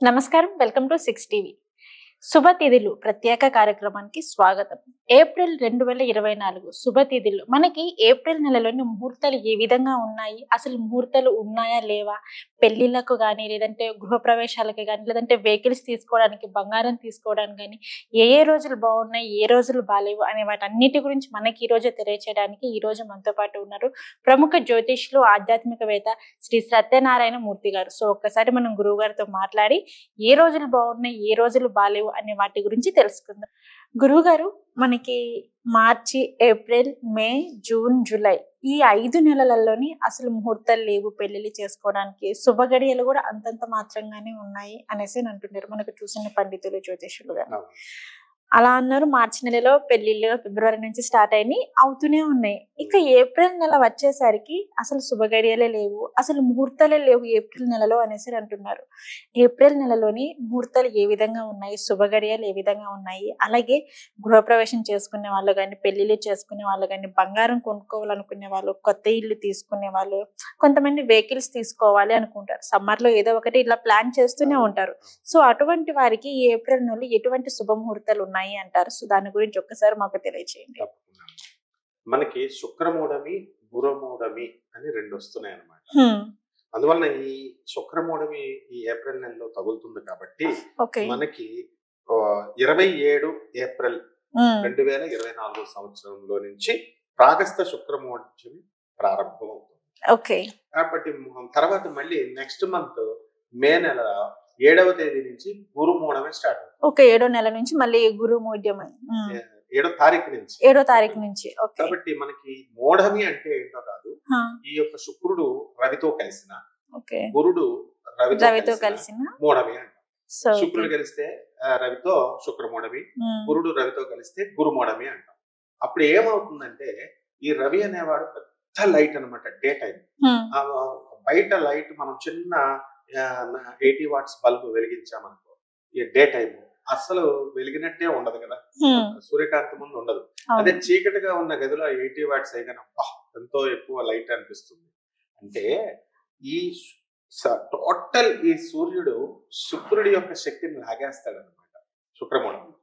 నమస్కారం, welcome to 6 TV. శుభ తిథులు ప్రత్యేక కార్యక్రమానికి స్వాగతం. ఏప్రిల్ 2024 శుభ తిథులు. మనకి ఏప్రిల్ నెలలోని ముహూర్తాలు ఏ విధంగా ఉన్నాయి, అసలు ముహూర్తాలు ఉన్నాయా లేవా, పెళ్లిళ్లకు కానీ, లేదంటే గృహప్రవేశాలకు కానీ, లేదంటే వెహికల్స్ తీసుకోవడానికి, బంగారం తీసుకోవడానికి కానీ ఏ రోజులు బాగున్నాయి, ఏ రోజులు బాలేవు అనే వాటన్నిటి గురించి మనకి ఈ రోజు తెలియచేయడానికి ఈ రోజు మనతో పాటు ఉన్నారు ప్రముఖ జ్యోతిష్యులు, ఆధ్యాత్మికవేత్త శ్రీ సత్యనారాయణ మూర్తి గారు. సో ఒక్కసారి మనం గురువు గారితో మాట్లాడి ఏ రోజులు బాగున్నాయి, ఏ రోజులు బాలేవు అనే వాటి గురించి తెలుసుకుందాం. గురువు గారు, మనకి మార్చి, ఏప్రిల్, మే, జూన్, జూలై ఈ 5 నెలలలోని అసలు ముహూర్తాలు లేవు పెళ్లిళ్ళు చేసుకోవడానికి, శుభ గడియలు కూడా అంతంత మాత్రంగానే ఉన్నాయి అనేసి అంటున్నారు మనకు చూసిన పండితులు, జ్యోతిష్యులు గారు. అలా అన్నారు. మార్చి నెలలో పెళ్లిళ్ళు ఫిబ్రవరి నుంచి స్టార్ట్ అయినాయి, అవుతూనే ఉన్నాయి. ఇక ఏప్రిల్ నెల వచ్చేసరికి అసలు శుభగడియలే లేవు, అసలు ముహూర్తాలే లేవు ఏప్రిల్ నెలలో అనేసి అంటున్నారు. ఏప్రిల్ నెలలోని ముహూర్తాలు ఏ విధంగా ఉన్నాయి, శుభగడియలు ఏ విధంగా ఉన్నాయి, అలాగే గృహప్రవేశం చేసుకునే వాళ్ళు కానీ, పెళ్లిళ్ళు చేసుకునే వాళ్ళు కానీ, బంగారం కొనుక్కోవాలనుకునే వాళ్ళు, కొత్త ఇల్లు తీసుకునే వాళ్ళు, కొంతమంది వెహికల్స్ తీసుకోవాలి అనుకుంటారు. సమ్మర్ లో ఏదో ఒకటి ఇలా ప్లాన్ చేస్తూనే ఉంటారు. సో అటువంటి వారికి ఈ ఏప్రిల్ నెలలో ఎటువంటి శుభముహూర్తాలు ఉన్నాయి అంటారు? సో దాని గురించి ఒక్కసారి మాకు తెలియజేయండి. మనకి శుక్రమూఢమి, గురుమూఢమి అని 2 వస్తున్నాయి అన్నమాట. అందువలన ఈ శుక్రమూఢమి ఈ ఏప్రిల్ నెలలో తగులుతుంది కాబట్టి మనకి 27 ఏప్రిల్ 2024 సంవత్సరంలో నుంచి ప్రాగస్త శుక్రమూఢమి ప్రారంభం అవుతుంది. కాబట్టి తర్వాత మళ్ళీ నెక్స్ట్ మంత్ మే నెల 7వ తేదీ నుంచి గురుమూఢమి స్టార్ట్ అవుతుంది. 7వ నెల నుంచి మళ్ళీ గురుమూఢమి 7వ తారీఖు నుంచి. 7వ తారీఖు నుంచి. కాబట్టి మనకి మూఢమి అంటే ఏంటో కాదు, ఈ యొక్క శుక్రుడు రవితో కలిసిన, గురుడు రవితో కలిసిన మూఢమి అంట. శుక్రుడు కలిస్తే రవితో శుక్రమూఢమి, గురుడు రవితో కలిస్తే గురుమూఢమి అంటాం. అప్పుడు ఏమవుతుందంటే ఈ రవి అనేవాడు పెద్ద లైట్ అనమాట, డే టైం. బయట లైట్ మనం చిన్న 80 వాట్స్ బల్బ్ వెలిగించామనుకో, ఈ డే టైం అసలు వెలిగినట్టే ఉండదు కదా, సూర్యకాంతి ముందు ఉండదు. అదే చీకటిగా ఉన్న గదిలో 80 వాట్స్ అయినా ఎంతో ఎక్కువ లైట్ అనిపిస్తుంది. అంటే ఈ టోటల్ ఈ సూర్యుడు శుక్రుడి యొక్క శక్తిని లాగేస్తాడు అనమాట శుక్రమూఢంలో.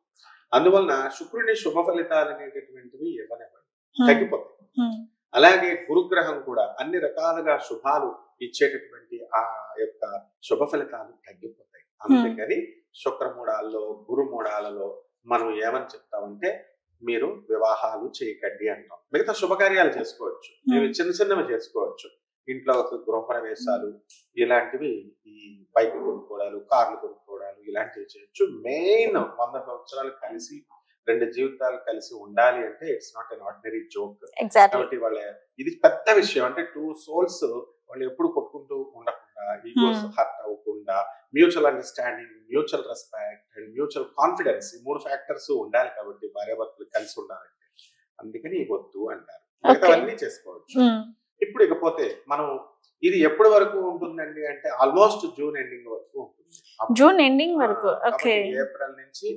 అందువలన శుక్రుడి శుభ ఫలితాలు అనేటటువంటివి ఇవ్వనివ్వండి, తగ్గిపోతాయి. అలాగే గురుగ్రహం కూడా అన్ని రకాలుగా శుభాలు ఇచ్చేటటువంటి ఆ యొక్క శుభ ఫలితాలు తగ్గిపోతాయి. అందుకని శుక్రమూఢాల్లో, గురుమూఢాలలో మనం ఏమని చెప్తామంటే మీరు వివాహాలు చేయకండి అంటాం. మిగతా శుభకార్యాలు చేసుకోవచ్చు, మీరు చిన్న చిన్నవి చేసుకోవచ్చు. ఇంట్లో గృహప్రవేశాలు ఇలాంటివి, ఈ బైక్ కొనుక్కోవడాలు, కార్లు కొనుక్కోవడాలు ఇలాంటివి చేయొచ్చు. మెయిన్ 100 సంవత్సరాలు కలిసి 2 జీవితాలు కలిసి ఉండాలి అంటే it's not an ordinary joke. కాబట్టి వాళ్ళ ఇది పెద్ద విషయం. అంటే 2 సోల్స్ వాళ్ళు ఎప్పుడు కొట్టుకుంటూ ఉండకుండా, ఈగోస్ హర్ట్ అవ్వకుండా, mutual understanding, mutual respect and mutual confidence, ఈ 3 ఫ్యాక్టర్స్ ఉండాలి. కాబట్టి భార్యాభర్తలు కలిసి ఉండాలంటే అందుకని వద్దు అంటారు. మిగతావన్నీ చేసుకోవచ్చు. ఇప్పుడు ఇకపోతే మనం ఇది ఎప్పటి వరకు ఉంటుందండి అంటే ఆల్మోస్ట్ జూన్ ఎండింగ్ వరకు ఉంటుంది. జూన్ ఎండింగ్ వరకు. ఏప్రిల్ నుంచి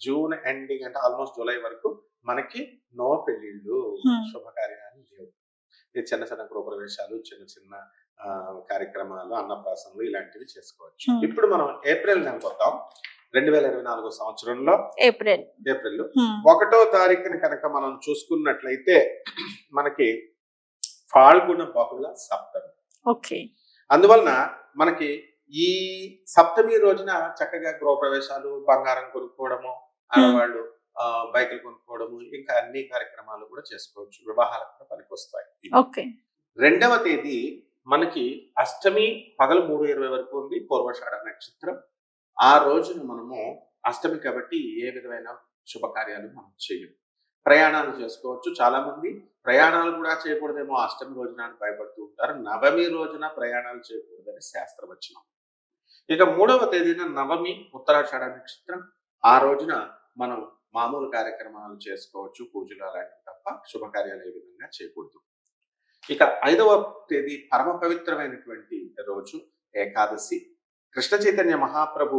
జూన్ ఎండింగ్ అంటే ఆల్మోస్ట్ జూలై వరకు మనకి నో పెళ్లిళ్ళు, శుభకార్యాలు లేవు. చిన్న చిన్న గృహప్రవేశాలు, చిన్న చిన్న కార్యక్రమాలు, అన్నప్రాసనలు ఇలాంటివి చేసుకోవచ్చు. ఇప్పుడు మనం ఏప్రిల్ నెలకు వద్దాం. 2024 సంవత్సరంలో ఏప్రిల్ 1వ తారీఖుని కనుక మనం చూసుకున్నట్లయితే మనకి ఫాల్గుణ బహుళ సప్తమి. అందువలన మనకి ఈ సప్తమి రోజున చక్కగా గృహప్రవేశాలు, బంగారం కొనుక్కోవడము, ఆడవాళ్ళు బైకులు కొనుక్కోవడము, ఇంకా అన్ని కార్యక్రమాలు కూడా చేసుకోవచ్చు. వివాహాలకు కూడా పనికొస్తాయి. 2వ తేదీ మనకి అష్టమి పగలు 3:20 వరకు ఉంది, పూర్వషాఢ నక్షత్రం. ఆ రోజున మనము అష్టమి కాబట్టి ఏ విధమైన శుభకార్యాలు మనం చేయము. ప్రయాణాలు చేసుకోవచ్చు. చాలా మంది ప్రయాణాలు కూడా చేయకూడదేమో అష్టమి రోజున అని భయపడుతూ ఉంటారు. నవమి రోజున ప్రయాణాలు చేయకూడదని శాస్త్రవచనం. ఇక 3వ తేదీన నవమి, ఉత్తరాషాఢ నక్షత్రం. ఆ రోజున మనం మామూలు కార్యక్రమాలు చేసుకోవచ్చు, పూజలు అలాంటివి తప్ప శుభకార్యాలు ఏ విధంగా చేయకూడదు. ఇక 5వ తేదీ పరమ పవిత్రమైనటువంటి రోజు ఏకాదశి, కృష్ణ చైతన్య మహాప్రభు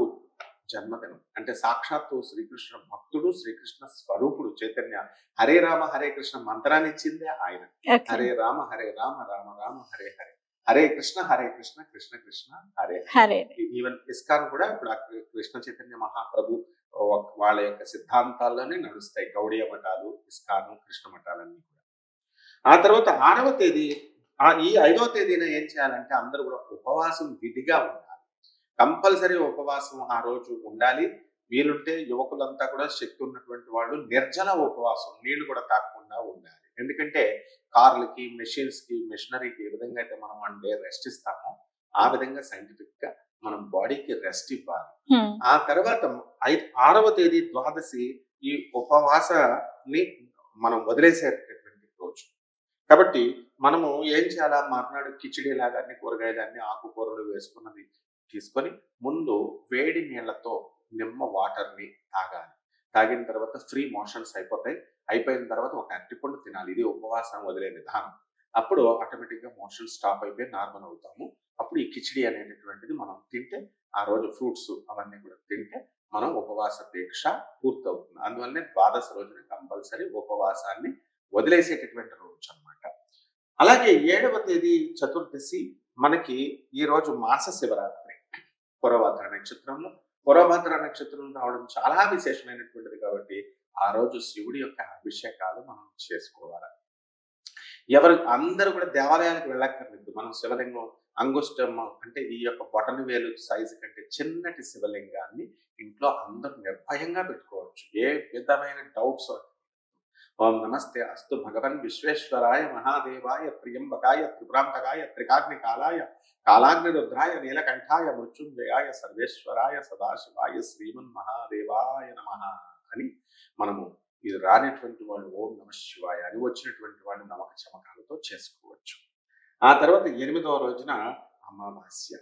జన్మదినం. అంటే సాక్షాత్తు శ్రీకృష్ణ భక్తుడు, శ్రీకృష్ణ స్వరూపుడు చైతన్య. హరే రామ హరే కృష్ణ మంత్రాన్ని ఇచ్చిందే ఆయన. హరే రామ రామ రామ హరే హరే, హరే కృష్ణ కృష్ణ కృష్ణ హరే హరే. ఈవెన్ ఇస్కాన్ కూడా ఇప్పుడు కృష్ణ చైతన్య మహాప్రభు వాళ్ళ యొక్క సిద్ధాంతాల్లోనే నడుస్తాయి గౌడీయ మఠాలు, ఇస్కాను, కృష్ణ మఠాలన్నీ కూడా. ఆ తర్వాత 6వ తేదీ, ఈ 5వ తేదీన ఏం చేయాలంటే అందరూ కూడా ఉపవాసం విధిగా ఉండాలి. కంపల్సరీ ఉపవాసం ఆ రోజు ఉండాలి. వీలుంటే యువకులంతా కూడా శక్తి ఉన్నటువంటి వాళ్ళు నిర్జల ఉపవాసం, నీళ్లు కూడా తాగకుండా ఉండాలి. ఎందుకంటే కార్లకి, మెషిన్స్కి, మెషినరీకి ఏ విధంగా అయితే మనం 1 డే రెస్ట్ ఇస్తామో ఆ విధంగా సైంటిఫిక్ గా మనం బాడీకి రెస్ట్ ఇవ్వాలి. ఆ తర్వాత 6వ తేదీ ద్వాదశి ఈ ఉపవాసాన్ని మనం వదిలేసేటటువంటి రోజు. కాబట్టి మనము ఏం చేయాలా, మర్నాడు కిచిడి లాగా అన్ని కూరగాయలన్నీ ఆకుకూరలు వేసుకున్నది తీసుకొని ముందు వేడి నీళ్లతో నిమ్మ వాటర్ని తాగాలి. తాగిన తర్వాత ఫ్రీ మోషన్స్ అయిపోతాయి. అయిపోయిన తర్వాత ఒక అరటిపండు తినాలి. ఇది ఉపవాసం వదిలే విధానం. అప్పుడు ఆటోమేటిక్గా మోషన్ స్టాప్ అయిపోయి నార్మల్ అవుతాము. అప్పుడు ఈ కిచిడి అనేటటువంటిది మనం తింటే, ఆ రోజు ఫ్రూట్స్ అవన్నీ కూడా తింటే మనం ఉపవాస దీక్ష పూర్తవుతుంది. అందువల్లనే ద్వాదశ రోజున కంపల్సరీ ఉపవాసాన్ని వదిలేసేటటువంటి రోజు అన్నమాట. అలాగే 7వ తేదీ చతుర్దశి మనకి ఈ రోజు మాస శివరాత్రి పురభద్ర నక్షత్రంలో. పురభద్ర నక్షత్రం రావడం చాలా విశేషమైనటువంటిది కాబట్టి ఆ రోజు శివుడి యొక్క అభిషేకాలు మనం చేసుకోవాలి. అందరూ కూడా దేవాలయాలకు వెళ్ళక్కర్లేదు. మనం శివలింగం అంగుష్టం అంటే ఈ యొక్క బొటన వేలు సైజు కంటే చిన్నటి శివలింగాన్ని ఇంట్లో అందరూ నిర్భయంగా పెట్టుకోవచ్చు. ఏ విధమైన డౌట్స్. ఓం నమస్తే అస్తు భగవన్ విశ్వేశ్వరాయ మహాదేవాయ త్రియంబకాయ త్రిపురాంతకాయ త్రికాగ్ని కాలాయ కాలాగ్ని రుద్రాయ నీలకంఠాయ మృత్యుంజయాయ సర్వేశ్వరాయ సదాశివాయ శ్రీమన్ మహాదేవాయ నమః అని మనము, ఇది రానటువంటి వాళ్ళు ఓం నమ శివాయ అని, వచ్చినటువంటి వాళ్ళు నమక చమకాలతో చేసుకోవచ్చు. ఆ తర్వాత 8వ రోజున అమావాస్య.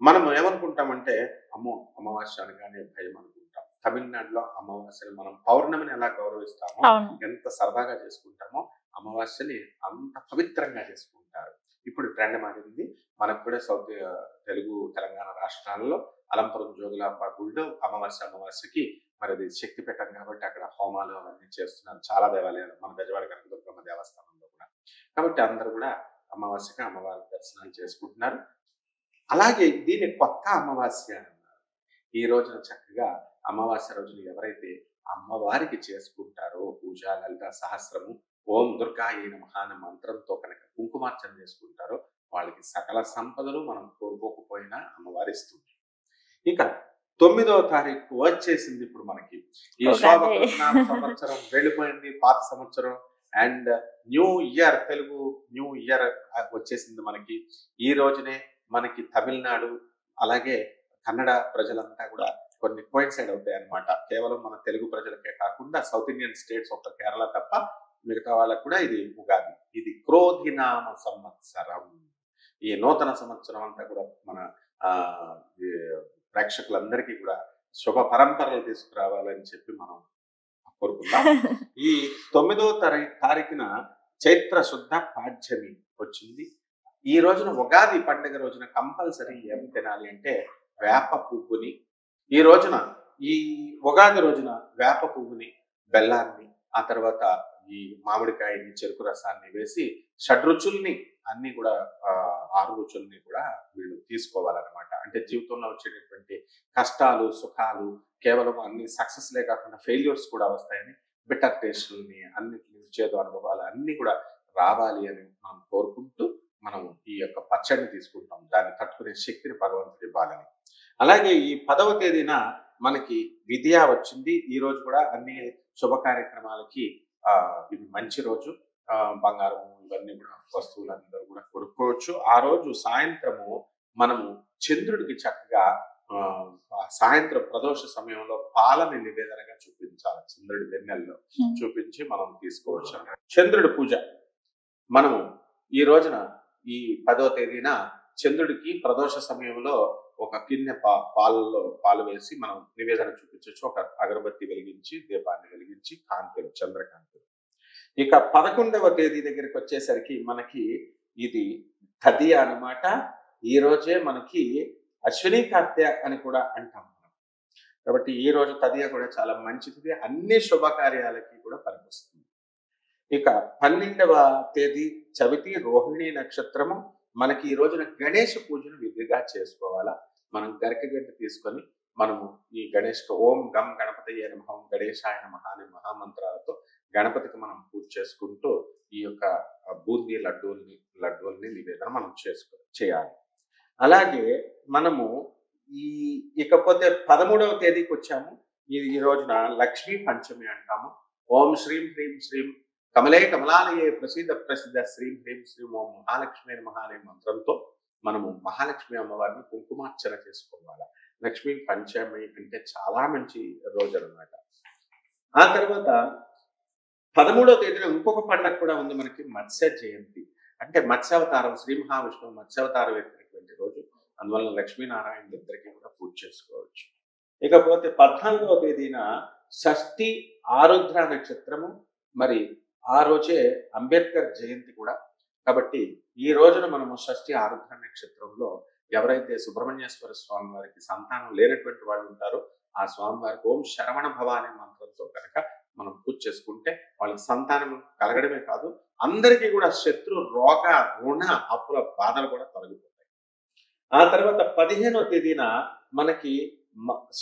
మనం ఏమనుకుంటామంటే అమ్మో అమావాస్య అనగానే భయం అనుకుంటాం. తమిళనాడులో అమావాస్యని మనం పౌర్ణమిని ఎలా గౌరవిస్తామో, ఎంత సరదాగా చేసుకుంటామో అమావాస్యని అంత పవిత్రంగా చేసుకుంటారు. ఇప్పుడు ట్రెండ్ మారింది. మనకు కూడా తెలుగు తెలంగాణ రాష్ట్రాల్లో అలంపురం జోగులాంబ గుళ్ళో అమావాస్యకి మరి అది శక్తిపీఠం కాబట్టి అక్కడ హోమాలు అవన్నీ చేస్తున్నారు. చాలా దేవాలయాలు, మన బెజవాడ కనకదుర్గమ్మ దేవస్థానంలో కూడా. కాబట్టి అందరూ కూడా అమావాస్యకి అమ్మవారి దర్శనాలు చేసుకుంటున్నారు. అలాగే దీన్ని కొత్త అమావాస్య అన్నారు. ఈ రోజున చక్కగా అమావాస్య రోజున ఎవరైతే అమ్మవారికి చేసుకుంటారో పూజ, లలిత సహస్రము, ఓం దుర్గాయే నమః అనే మంత్రంతో కనుక కుంకుమార్చన చేసుకుంటారో వాళ్ళకి సకల సంపదలు మనం కోరుకోకపోయినా అమ్మవారి ఇస్తుంది. ఇక 9వ తారీఖు వచ్చేసింది. ఇప్పుడు మనకి ఈ సంవత్సరం వెళ్ళిపోయింది, పాత సంవత్సరం and new year, Telugu new year వచ్చేసింది మనకి. ఈ రోజునే మనకి తమిళనాడు అలాగే కన్నడ ప్రజలంతా కూడా కొన్ని కోయిన్సైడ్ అవుతాయి అన్నమాట. కేవలం మన తెలుగు ప్రజలకే కాకుండా సౌత్ ఇండియన్ స్టేట్స్ ఒక కేరళ తప్ప మిగతా వాళ్ళకు కూడా ఇది ఉగాది. ఇది క్రోధినామ సంవత్సరం. ఈ నూతన సంవత్సరం అంతా కూడా మన ప్రేక్షకులందరికీ కూడా శుభ పరంపరలు తీసుకురావాలని చెప్పి మనం కోరుకుందాం. ఈ 9వ తారీఖున చైత్ర శుద్ధ పాడ్యమి వచ్చింది. ఈ రోజున ఉగాది పండుగ రోజున కంపల్సరీ ఏం తినాలి అంటే వేప పువ్వుని, ఈ రోజున ఈ ఉగాది రోజున వేప పువ్వుని, బెల్లాన్ని, ఆ తర్వాత ఈ మామిడికాయని, చెరుకు రసాన్ని వేసి షడ్రుచుల్ని అన్ని కూడా 6 రుచుల్ని కూడా వీళ్ళు తీసుకోవాలన్నమాట. అంటే జీవితంలో వచ్చేటటువంటి కష్టాలు, సుఖాలు కేవలం అన్ని సక్సెస్లే కాకుండా ఫెయిల్యూర్స్ కూడా వస్తాయని, బిటర్ టేస్ట్ని, అన్నిటిని చేదు అనుభవాలు అన్ని కూడా రావాలి అని మనం కోరుకుంటూ మనం ఈ యొక్క పచ్చడిని తీసుకుంటాం. దాన్ని తట్టుకునే శక్తిని భగవంతుడు ఇవ్వాలని. అలాగే ఈ 10వ తేదీన మనకి విద్య వచ్చింది. ఈ రోజు కూడా అన్ని శుభ కార్యక్రమాలకి ఇది మంచి రోజు. బంగారం ఇవన్నీ కూడా వస్తువులు అందరూ కూడా కొనుక్కోవచ్చు. ఆ రోజు సాయంత్రము మనము చంద్రుడికి చక్కగా సాయంత్రం ప్రదోష సమయంలో పాలని నివేదనగా చూపించాలి. చంద్రుడి వెన్నెల్లో చూపించి మనం తీసుకోవచ్చు. చంద్రుడి పూజ మనము ఈ రోజున ఈ 10వ తేదీన చంద్రుడికి ప్రదోష సమయంలో ఒక గిన్నె పాలలో పాలు వేసి మనం నివేదన చూపించవచ్చు. ఒక అగరబత్తి వెలిగించి, దీపాన్ని వెలిగించి, కాంతులు, చంద్రకాంతులు. ఇక 11వ తేదీ దగ్గరికి వచ్చేసరికి మనకి ఇది తదియ అన్నమాట. ఈ రోజే మనకి అశ్విని కార్తె అని కూడా అంటాం మనం. కాబట్టి ఈ రోజు తదియ కూడా చాలా మంచిది, అన్ని శుభకార్యాలకి కూడా పనికొస్తుంది. ఇక 12వ తేదీ చవితి, రోహిణి నక్షత్రము. మనకి ఈ రోజున గణేష పూజను విధిగా చేసుకోవాలా. మనం గరికగడ్డి తీసుకొని మనము ఈ గణేష్ ఓం గం గణపతయే నమః, ఓం గణేశాయ నమః అనే మహామంత్రాలతో గణపతికి మనం పూజ చేసుకుంటూ ఈ యొక్క బూందీ లడ్డూల్ని నివేదన మనం చేయాలి. అలాగే మనము ఇకపోతే 13వ తేదీకి వచ్చాము. ఈ రోజున లక్ష్మీ పంచమి అంటాము. ఓం శ్రీం హ్రీం శ్రీం కమలే కమలాలయే ప్రసిద్ధ శ్రీం హ్రీం శ్రీం ఓం మహాలక్ష్మి నమః అనే మంత్రంతో మనము మహాలక్ష్మి అమ్మవారిని కుంకుమార్చన చేసుకోవాలి. లక్ష్మీ పంచమి అంటే చాలా మంచి రోజు అన్నమాట. ఆ తర్వాత 13వ తేదీన ఇంకొక పండుగ కూడా ఉంది మనకి, మత్స్య జయంతి. అంటే మత్స్యావతారం, శ్రీ మహావిష్ణువు మత్స్యావతారం ఎత్తినటువంటి రోజు. అందువల్ల లక్ష్మీనారాయణ ఇద్దరికి కూడా పూజ చేసుకోవచ్చు. ఇకపోతే 14వ తేదీన షష్ఠి ఆరుద్ర నక్షత్రము, మరి ఆ రోజే అంబేద్కర్ జయంతి కూడా. కాబట్టి ఈ రోజున మనము షష్ఠి ఆరుద్ర నక్షత్రంలో ఎవరైతే సుబ్రహ్మణ్యేశ్వర స్వామి వారికి సంతానం లేనటువంటి వాళ్ళు ఉంటారో ఆ స్వామి వారికి ఓం శరవణ భవ అనే మంత్రంతో కనుక మనం పూజ చేసుకుంటే వాళ్ళకి సంతానం కలగడమే కాదు, అందరికీ కూడా శత్రు రోగ రుణ అప్పుల బాధలు కూడా తొలగిపోతాయి. ఆ తర్వాత 15వ తేదీన మనకి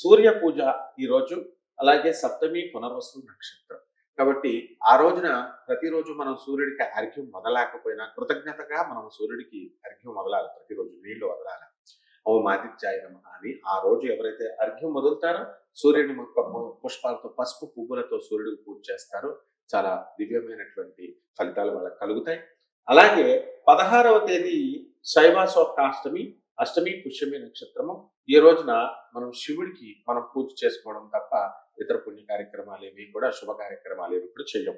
సూర్య పూజ ఈరోజు, అలాగే సప్తమి పునర్వసు నక్షత్రం. కాబట్టి ఆ రోజున ప్రతిరోజు మనం సూర్యుడికి అర్ఘ్యం వదలకపోయినా కృతజ్ఞతగా మనం సూర్యుడికి అర్ఘ్యం వదలాలి, ప్రతిరోజు నీళ్లు వదలాలి. ఓం ఆదిత్యాయ నమః అని ఆ రోజు ఎవరైతే అర్ఘ్యం వదులుతారో సూర్యుని పుష్పాలతో పసుపు పువ్వులతో సూర్యుడికి పూజ చేస్తారో చాలా దివ్యమైనటువంటి ఫలితాలు వాళ్ళకి కలుగుతాయి. అలాగే 16వ తేదీ శైవాసోక్తాష్టమి, అష్టమి పుష్యమి నక్షత్రము. ఈ రోజున మనం శివుడికి మనం పూజ చేసుకోవడం తప్ప ఇతర పుణ్య కార్యక్రమాలు ఏవి కూడా, శుభ కార్యక్రమాలు ఏవి కూడా చెయ్యం.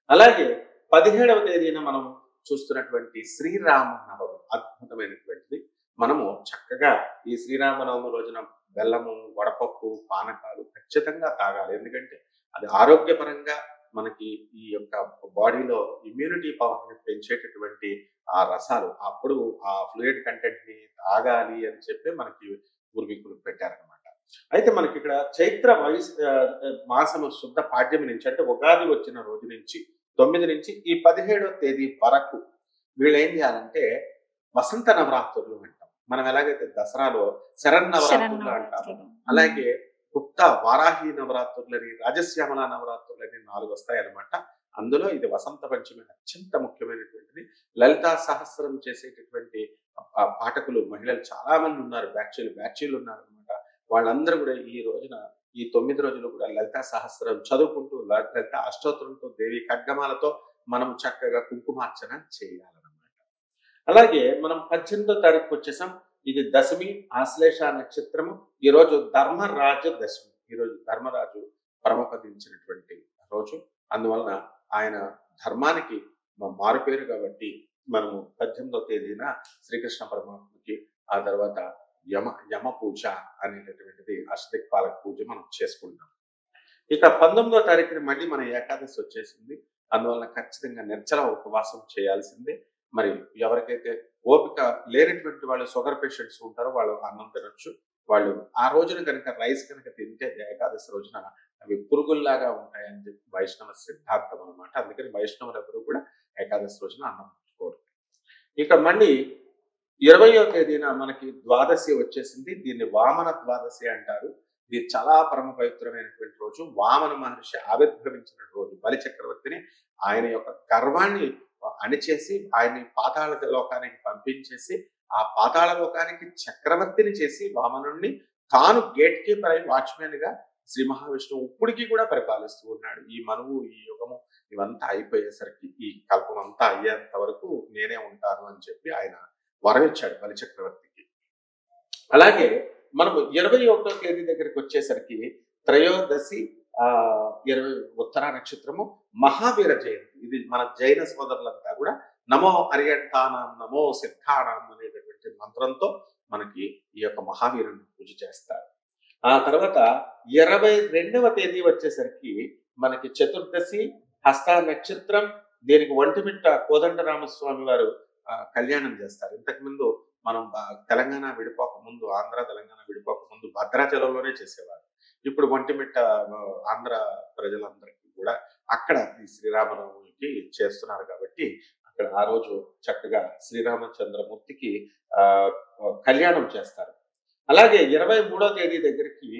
అలాగే 17వ తేదీన మనం చూస్తున్నటువంటి శ్రీరామనవమి అద్భుతమైనటువంటిది. మనము చక్కగా ఈ శ్రీరామనవమి రోజున బెల్లము, వడపప్పు, పానకాలు ఖచ్చితంగా తాగాలి. ఎందుకంటే అది ఆరోగ్యపరంగా మనకి ఈ యొక్క బాడీలో ఇమ్యూనిటీ పవర్ని పెంచేటటువంటి ఆ రసాలు, అప్పుడు ఆ ఫ్లూయిడ్ కంటెంట్ ని తాగాలి అని చెప్పి మనకి పూర్వీకులు పెట్టారనమాట. అయితే మనకి ఇక్కడ చైత్ర మాసము శుద్ధ పాడ్యమి నుంచి, అంటే ఉగాది వచ్చిన రోజు నుంచి 9 నుంచి ఈ 17వ తేదీ వరకు వీళ్ళు ఏం చేయాలంటే వసంత నవరాత్రులు అంటాం. మనం ఎలాగైతే దసరాలో శరన్నవరాత్రులు అంటాము, అలాగే గుప్త వారాహి నవరాత్రులని, రాజశ్యామల నవరాత్రులని 4 వస్తాయి అనమాట. అందులో ఇది వసంత పంచమి అత్యంత ముఖ్యమైనటువంటిది. లలితా సహస్రం చేసేటటువంటి పాఠకులు మహిళలు చాలా మంది ఉన్నారు, బ్యాచీలు ఉన్నారు అనమాట. వాళ్ళందరూ కూడా ఈ రోజున ఈ 9 రోజులు కూడా లలితా సహస్రం చదువుకుంటూ లలిత అష్టోత్తరంతో దేవి ఖడ్గమాలతో మనం చక్కగా కుంకుమార్చన చేయాలన్నమాట. అలాగే మనం 18వ తారీఖు వచ్చేసాం. ఇది దశమి, ఆశ్లేష నక్షత్రము. ఈరోజు ధర్మరాజ దశమి. ఈరోజు ధర్మరాజు పరమపదించినటువంటి రోజు. అందువలన ఆయన ధర్మానికి మారుపేరు కాబట్టి మనము 18వ తేదీన శ్రీకృష్ణ పరమాత్మకి, ఆ తర్వాత యమ పూజ అనేటటువంటిది అష్టదిక్పాలక పూజ మనం చేసుకుంటాం. ఇక 19వ తారీఖున మళ్ళీ మన ఏకాదశి వచ్చేసింది. అందువలన ఖచ్చితంగా నిర్జల ఉపవాసం చేయాల్సిందే. మరి ఎవరికైతే ఓపిక లేనటువంటి వాళ్ళు, షుగర్ పేషెంట్స్ ఉంటారో వాళ్ళు అన్నం తినొచ్చు. వాళ్ళు ఆ రోజున కనుక రైస్ కనుక తింటే ఏకాదశి రోజున అవి పురుగుల్లాగా ఉంటాయని చెప్పి వైష్ణవ సిద్ధాంతం అనమాట. అందుకని వైష్ణవులు ఎవరు కూడా ఏకాదశి రోజున అన్నం ముట్టుకోరు. ఇక మళ్ళీ 20వ తేదీన మనకి ద్వాదశి వచ్చేసింది. దీన్ని వామన ద్వాదశి అంటారు. ఇది చాలా పరమ పవిత్రమైనటువంటి రోజు. వామన మహర్షి ఆవిర్భవించిన రోజు. బలి చక్రవర్తిని ఆయన యొక్క గర్వాన్ని అణిచేసి ఆయన్ని పాతాళ లోకానికి పంపించేసి ఆ పాతాళ లోకానికి చక్రవర్తిని చేసి వామనుణ్ణి తాను గేట్ కీపర్ అయి వాచ్మెన్ గా శ్రీ మహావిష్ణువు ఇప్పటికీ కూడా పరిపాలిస్తూ ఉన్నాడు. ఈ మనువు, ఈ యుగము ఇవంతా అయిపోయేసరికి, ఈ కల్పం అంతా అయ్యేంత వరకు నేనే ఉంటాను అని చెప్పి ఆయన వరం ఇచ్చాడు బలి చక్రవర్తికి. అలాగే మనం 21వ తేదీ దగ్గరికి వచ్చేసరికి త్రయోదశి 20 ఉత్తర నక్షత్రము, మహావీర జయంతి. ఇది మన జైన సోదరులంతా కూడా నమో అరియంతానం నమో సిద్ధానం అనేటటువంటి మంత్రంతో మనకి ఈ యొక్క మహావీరుని పూజ చేస్తారు. ఆ తర్వాత 22వ తేదీ వచ్చేసరికి మనకి చతుర్దశి హస్త నక్షత్రం. దీనికి ఒంటిమిట్ట కోదండరామస్వామి వారు కళ్యాణం చేస్తారు. ఇంతకుముందు మనం తెలంగాణ విడిపోక ముందు, ఆంధ్ర తెలంగాణ విడిపోక ముందు భద్రాచలంలోనే చేసేవారు. ఇప్పుడు ఒంటిమిట్ట ఆంధ్ర ప్రజలందరికీ కూడా అక్కడ ఈ శ్రీరామనవమికి చేస్తున్నారు కాబట్టి అక్కడ ఇక్కడ ఆ రోజు చక్కగా శ్రీరామచంద్రమూర్తికి కళ్యాణం చేస్తారు. అలాగే 23వ తేదీ దగ్గరికి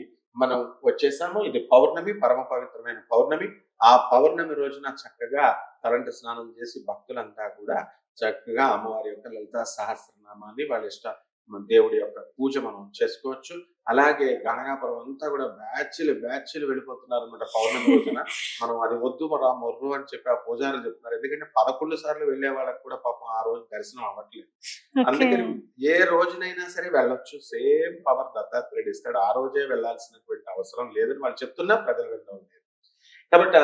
మనం వచ్చేసాము. ఇది పౌర్ణమి, పరమ పవిత్రమైన పౌర్ణమి. ఆ పౌర్ణమి రోజున చక్కగా తలంటి స్నానం చేసి భక్తులంతా కూడా చక్కగా అమ్మవారి యొక్క లలితా సహస్రనామాన్ని వాళ్ళ ఇష్ట దేవుడి యొక్క పూజ మనం చేసుకోవచ్చు. అలాగే గణగాపురం అంతా కూడా బ్యాచ్లు వెళ్ళిపోతున్నారు అనమాట పౌర్ణమి రోజున. మనం అది వద్దు మొర్రు అని చెప్పి ఆ పూజారులు చెప్తున్నారు. ఎందుకంటే 11 సార్లు వెళ్లే వాళ్ళకి కూడా పాపం ఆ రోజు దర్శనం అవ్వట్లేదు. అందుకని ఏ రోజునైనా సరే వెళ్ళొచ్చు. సేమ్ పవర్ దత్తాత్రేయుడు ఇస్తాడు. ఆ రోజే వెళ్లాల్సినటువంటి అవసరం లేదని వాళ్ళు చెప్తున్నా ప్రజలు వినడం లేదు. కాబట్టి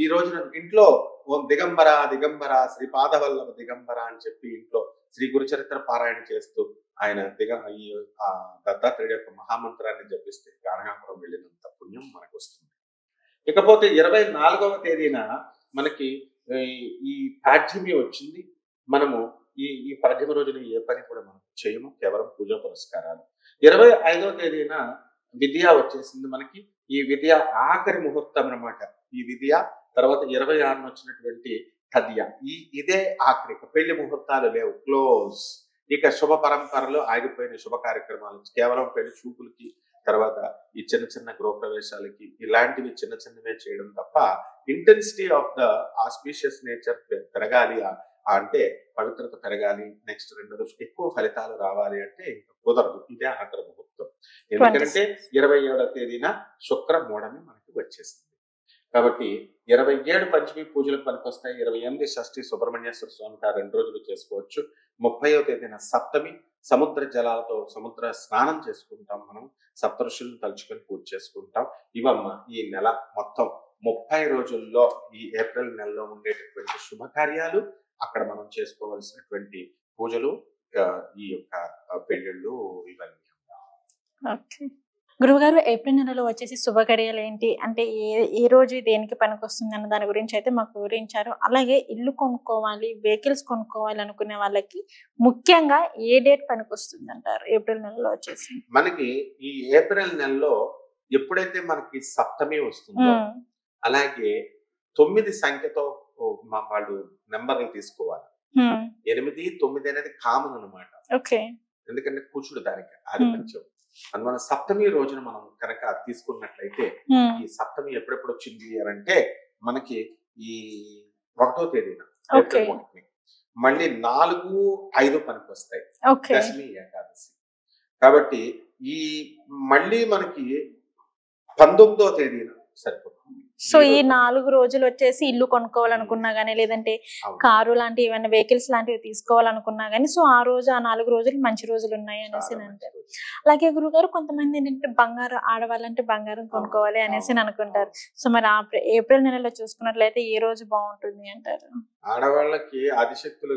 ఈ రోజున ఇంట్లో ఓం దిగంబర దిగంబర శ్రీ పాదవల్లభ దిగంబర అని చెప్పి ఇంట్లో శ్రీ గురుచరిత్ర పారాయణ చేస్తూ ఆయన ఈ దత్తాత్రేయుడు యొక్క మహామంత్రాన్ని జపిస్తే గాణగాపురం వెళ్ళినంత పుణ్యం మనకు వస్తుంది. ఇకపోతే 24వ తేదీన మనకి ఈ పాడ్యమి వచ్చింది. మనము ఈ పాడ్యమి రోజున ఏ పని కూడా మనం చేయము, కేవలం పూజా పురస్కారాలు. 25వ తేదీన విద్య వచ్చేసింది మనకి. ఈ విద్య ఆఖరి ముహూర్తం అన్నమాట. ఈ విద్య తర్వాత 26న వచ్చినటువంటి తద్య, ఇదే ఆఖరి. పెళ్లి ముహూర్తాలు లేవు, క్లోజ్. ఇక శుభ పరంపరలో ఆగిపోయిన శుభ కార్యక్రమాలు కేవలం పెళ్లి చూపులకి, తర్వాత ఈ చిన్న గృహప్రవేశాలకి, ఇలాంటివి చిన్నవే చేయడం తప్ప intensity of the auspicious nature పెరగాలి అంటే, పవిత్రత పెరగాలి, నెక్స్ట్ 2 రోజులు ఎక్కువ ఫలితాలు రావాలి అంటే ఇంకా కుదరదు. ఇదే ఆఖరి ముహూర్తం. ఎందుకంటే 27వ తేదీన శుక్ర మూఢమి మనకి వచ్చేసింది. కాబట్టి 27 పంచమి పూజలకు పనికొస్తాయి. 28 షష్ఠి సుబ్రహ్మణ్యేశ్వర స్వామికి 2 రోజులు చేసుకోవచ్చు. 30వ తేదీన సప్తమి, సముద్ర జలాలతో సముద్ర స్నానం చేసుకుంటాం. మనం సప్త ఋషులను తలుచుకొని పూజ చేసుకుంటాం. ఇవమ్మ ఈ నెల మొత్తం 30 రోజుల్లో ఈ ఏప్రిల్ నెలలో ఉండేటటువంటి శుభకార్యాలు, అక్కడ మనం చేసుకోవాల్సినటువంటి పూజలు, ఈ యొక్క పెళ్ళిళ్ళు, ఇవన్నీ. గురువుగారు, ఏప్రిల్ నెలలో వచ్చేసి శుభగడియలు ఏంటి అంటే ఏ రోజు దేనికి పనికొస్తుంది అన్న దాని గురించి అయితే మాకు వివరించారు. అలాగే ఇల్లు కొనుక్కోవాలి, వెహికల్స్ కొనుక్కోవాలి అనుకునే వాళ్ళకి ముఖ్యంగా ఏ డేట్ పనికొస్తుంది అంటారు ఏప్రిల్ నెలలో వచ్చేసి? మనకి ఈ ఏప్రిల్ నెలలో ఎప్పుడైతే మనకి సప్తమి వస్తుందో, అలాగే 9 సంఖ్యతో వాళ్ళు నెంబర్లు తీసుకోవాలి. 8, 9 అనేది కామన్ అనమాట. ఎందుకంటే కుచుడు దానికి ఆధిపత్యం. అందువల్ల సప్తమి రోజున మనం కనుక తీసుకున్నట్లయితే, ఈ సప్తమి ఎప్పుడెప్పుడు వచ్చింది అని అంటే మనకి ఈ 1వ తేదీన ఏప్రిల్ 1, మళ్ళీ 4, 5 పనికి వస్తాయి, దశమి ఏకాదశి. కాబట్టి ఈ మళ్ళీ మనకి 19వ తేదీన సరిపోతుంది. సో ఈ 4 రోజులు వచ్చేసి ఇల్లు కొనుక్కోవాలనుకున్నా గానీ, లేదంటే కారు లాంటి ఏమైనా వెహికల్స్ లాంటివి తీసుకోవాలనుకున్నా గానీ, సో ఆ 4 రోజులు మంచి రోజులు ఉన్నాయి అనేసి అంటారు. అలాగే గురుగారు, కొంతమంది ఏంటంటే బంగారం, ఆడవాళ్ళంటే బంగారం కొనుక్కోవాలి అనేసి అనుకుంటారు. సో మరి ఏప్రిల్ నెలలో చూసుకున్నట్లయితే ఏ రోజు బాగుంటుంది అంటారు? ఆడవాళ్ళకి ఆదిశక్తులు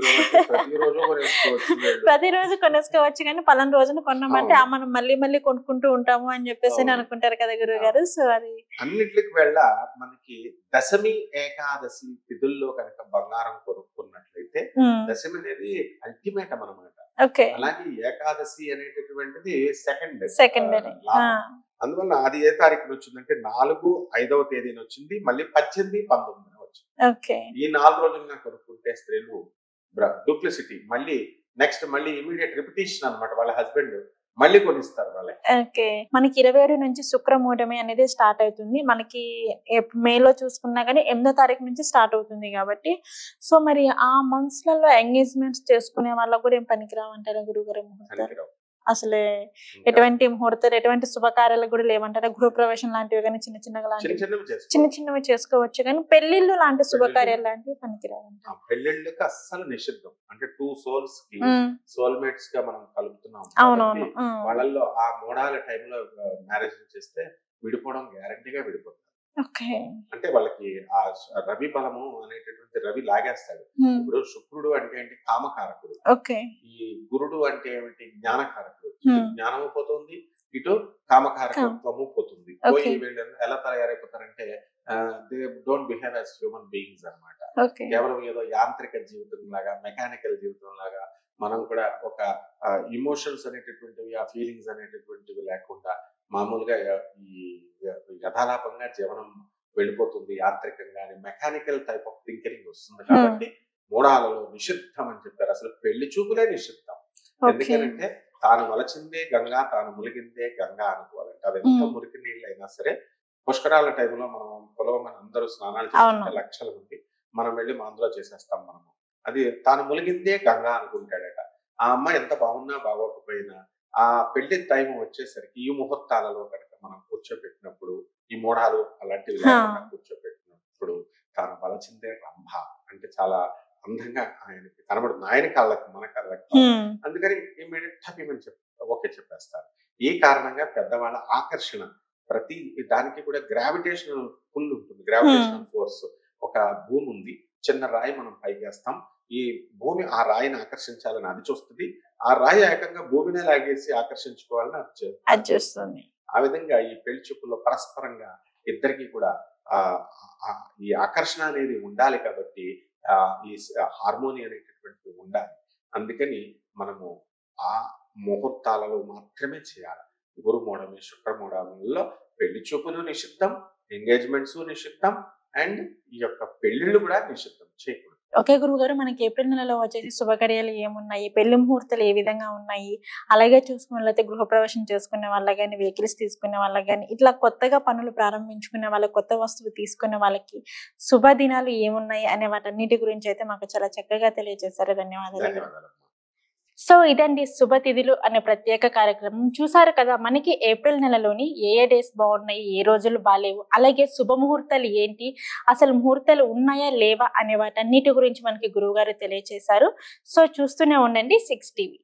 ప్రతిరోజు కొనేసుకోవచ్చు, కానీ పలానా రోజున కొన్నామంటే మనం మళ్ళీ కొనుక్కుంటూ ఉంటాము అని చెప్పేసి అనుకుంటారు కదా గురువు గారు. సో అది అన్నిటికి వెళ్ళ మనకి దశమి ఏకాదశి తిథుల్లో కనుక బంగారం కొనుక్కున్నట్లయితే, దశమి అనేది అల్టిమేట్ అన్నమాట. అలాగే ఏకాదశి అనేటటువంటిది సెకండరీ. అందువల్ల అది ఏ తారీఖున వచ్చిందంటే 4, 5వ తేదీన వచ్చింది. మళ్ళీ 18, 19 వచ్చింది. ఈ 4 రోజులుగా కొనుక్కుంటే స్త్రీలు డూప్లిసిటీ, మళ్ళీ నెక్స్ట్ మళ్ళీ ఇమీడియట్ రిపిటేషన్ అన్నమాట. వాళ్ళ హస్బెండ్ మళ్ళీ కొనిస్తారు వాళ్ళకి. మనకి 27 నుంచి శుక్రమూఢమి అనేది స్టార్ట్ అవుతుంది. మనకి మేలో చూసుకున్నా గానీ 8వ తారీఖు నుంచి స్టార్ట్ అవుతుంది కాబట్టి, సో మరి ఆ మంత్స్ లలో ఎంగేజ్మెంట్స్ చేసుకునే వాళ్ళకు కూడా ఏం పనికిరావంటారా గురుగారు? అసలే ఎటువంటి ముహూర్తాలు, ఎటువంటి శుభకార్యాలకు కూడా లేవంటారా? గృహప్రవేశం లాంటివి కానీ చిన్నవి చేసుకోవచ్చు, కానీ పెళ్లిళ్ళు లాంటి శుభకార్యాలు లాంటివి పనికిరావంటారు. పెళ్లిళ్ళకి అస్సలు నిషిద్ధం. అంటే 2 souls కి సోల్మేట్స్ గా మనం కలుపుతున్నాం. అవునవును. వాళ్ళల్లో ఆ మూడాల టైంలో మ్యారేజ్ చేస్తే విడిపోవడం గ్యారంటీగా విడిపోతారు. అంటే వాళ్ళకి ఆ రవి బలము అనేటటువంటి రవి లాగేస్తాడు. ఇప్పుడు శుక్రుడు అంటే ఏంటి? కామకారకుడు. ఈ గురుడు అంటే ఏమిటి? జ్ఞానకారకుడు. జ్ఞానము పోతుంది, ఇటు కామకారకత్వము పోతుంది. పోయి వీళ్ళు ఎలా తయారైపోతారంటే they don't behave as human beings అన్నమాట. కేవలం ఏదో యాంత్రిక జీవితం లాగా, మెకానికల్ జీవితం లాగా, మనం కూడా ఒక ఇమోషన్స్ అనేటటువంటివి, ఆ ఫీలింగ్స్ అనేటటువంటివి లేకుండా మామూలుగా ఈ యథాలాపంగా జీవనం వెళ్ళిపోతుంది. యాంత్రికంగానే మెకానికల్ టైప్ ఆఫ్ థింకింగ్ వస్తుంది. కాబట్టి మూఢాలలో నిషిద్ధం అని చెప్పారు. అసలు పెళ్లి చూపులే నిషిద్ధం. ఎందుకంటే తాను వలచిందే గంగా, తాను ములిగిందే గంగా అనుకోవాలంటే అది ఎంత మురికి నీళ్ళు అయినా సరే. పుష్కరాల టైంలో మనం పొలవమని అందరూ స్నానాలు చేస్తుంటే లక్షల మంది, మనం వెళ్ళి మందులో చేసేస్తాం. మనము అది తాను ములిగిందే గంగా అనుకుంటాడట. ఆ అమ్మాయి ఎంత బాగున్నా బాగోకపోయినా ఆ పెళ్లి టైం వచ్చేసరికి ఈ ముహూర్తాలలో కనుక మనం కూర్చోబెట్టినప్పుడు, ఈ మూఢాలు అలాంటివి లేకుండా కూర్చోబెట్టినప్పుడు తాను వలచిందే రంభ అంటే చాలా అందంగా ఆయనకి కనబడుతుంది. ఆయన కళ్ళకి మన కళ్ళకి. అందుకని ఇమీడియట్ ఓకే చెప్పేస్తారు. ఈ కారణంగా పెద్దవాళ్ళ ఆకర్షణ ప్రతి దానికి కూడా గ్రావిటేషనల్ పుల్ ఉంటుంది. Gravitational force. ఒక భూమి ఉంది, చిన్న రాయి మనం పైకేస్తాం, ఈ భూమి ఆ రాయిని ఆకర్షించాలని అది చూస్తుంది, ఆ రాయి ఏకంగా భూమినే లాగేసి ఆకర్షించుకోవాలని అది చేస్తుంది. ఆ విధంగా ఈ పెళ్లి చూపుల్లో పరస్పరంగా ఇద్దరికి కూడా ఈ ఆకర్షణ అనేది ఉండాలి. కాబట్టి ఈ హార్మోని అనేటటువంటిది ఉండాలి. అందుకని మనము ఆ ముహూర్తాలలో మాత్రమే చేయాలి. గురు మూఢమి, శుక్ర మూఢములలో పెళ్లి చూపులు నిషిద్ధం, ఎంగేజ్మెంట్స్ నిషిద్ధం, అండ్ ఈ యొక్క పెళ్లిళ్ళు కూడా నిషిద్ధం చేయకూడదు. ఓకే గురువు గారు, మనకి ఏప్రిల్ నెలలో వచ్చేసి శుభకార్యాలు ఏమున్నాయి, పెళ్లి ముహూర్తాలు ఏ విధంగా ఉన్నాయి, అలాగే చూసుకున్నట్లయితే గృహప్రవేశం చేసుకునే వాళ్ళ కానీ, వెహికల్స్ తీసుకునే వాళ్ళకి కానీ, ఇట్లా కొత్తగా పనులు ప్రారంభించుకునే వాళ్ళకి, కొత్త వస్తువు తీసుకునే వాళ్ళకి శుభదినాలు ఏమున్నాయి అనే వాటన్నిటి గురించి అయితే మాకు చాలా చక్కగా తెలియజేశారు. ధన్యవాదాలు. సో ఇదండి శుభతిథులు అనే ప్రత్యేక కార్యక్రమం. చూసారు కదా, మనకి ఏప్రిల్ నెలలోని ఏ డేస్ బాగున్నాయి, ఏ రోజులు బాగాలేవు, అలాగే శుభముహూర్తాలు ఏంటి, అసలు ముహూర్తాలు ఉన్నాయా లేవా అనే వాటన్నిటి గురించి మనకి గురువు గారు తెలియజేశారు. సో చూస్తూనే ఉండండి 6 టీవీ.